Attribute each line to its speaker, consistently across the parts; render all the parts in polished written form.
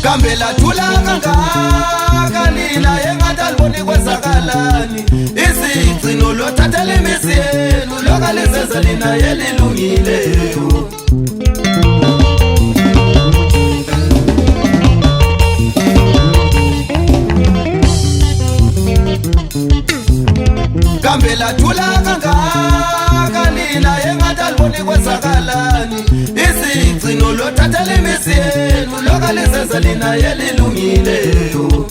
Speaker 1: Kambela thula kangaka lila yengataliboni kwenzakalani izigcino lothathele imizi yenu lokalizenza lina yelilungileyo. Kambela thula kangaka lila yengataliboni kwenzakalani izigcino lothathele imizi yenu lokalizenza lina yelilungileyo.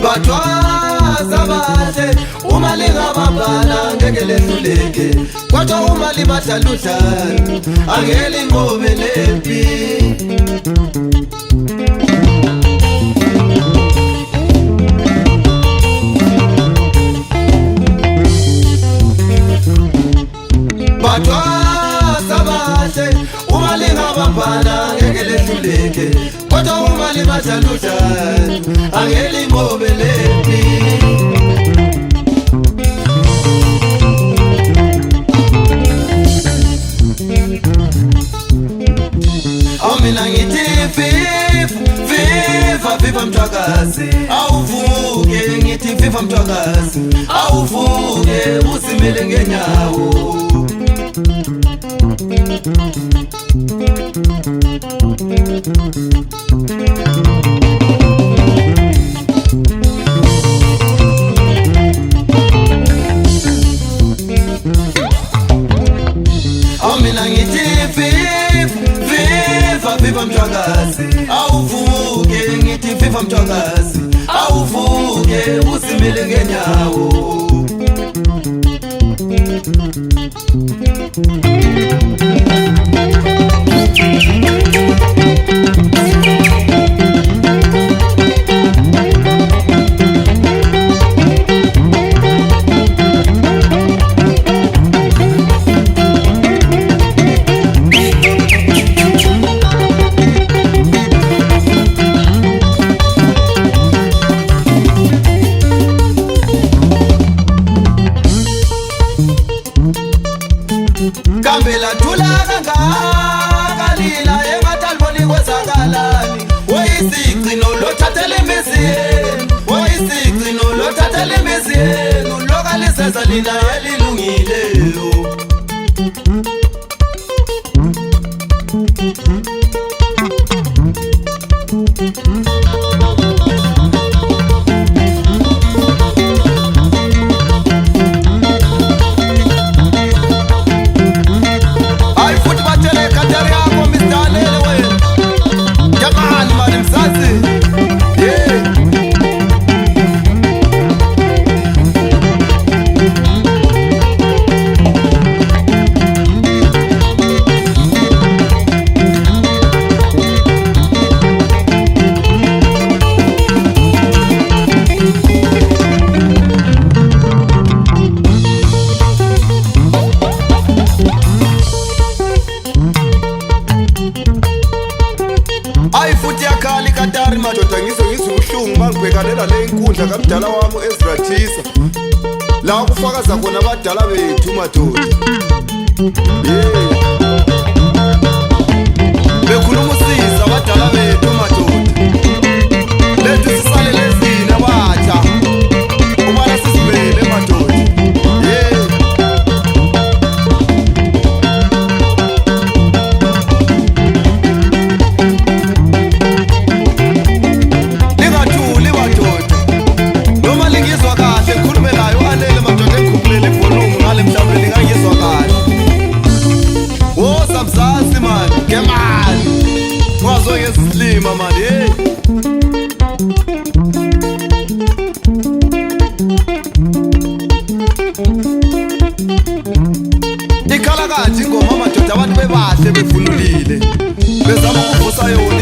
Speaker 1: Batwaza bahle uma lingabambana ngeke lehluleke, kodwa uma libadlaludlana angeli ngobe lempi. Batwaza bahle uma lingabambana ngeke lehluleke, kodwa uma libadlaludlana angeli ngobe lempi. Mina ngithi viva mthwakazi awuvuke, ngithi viva mthwakazi awuvuke usimele ngenyawo. Mina ngithi viva mthwakazi awuvuke, ngithi viva mthwakazi awuvuke usimele ngenyawo. Kambela thula kangaka lila yengataliboni kwenzakalani woyisigcino lothathele imizi yenu, woyisigcino lothathele imizi yenu lokalizenza lina yelilungileyo.
Speaker 2: ngibhekalela le inkundla kamdala wami Ezra Thisa la kufakaza khona abadala bethu madoda. Bekhuluma usiza abadala bethu madoda. Lethu sisale lezine abatsha ubala sizibele madoda. Lingathuli madoda noma lingizwa kahle khulume nayo anele madoda ekhuphulele ivolume ngale mhlawumbe lingangizwa kahle. Samsazi man ngemali ungazonge silima man ikhala kanje ingoma madoda abantu bebahle bevunulile bezama ukuvusa yona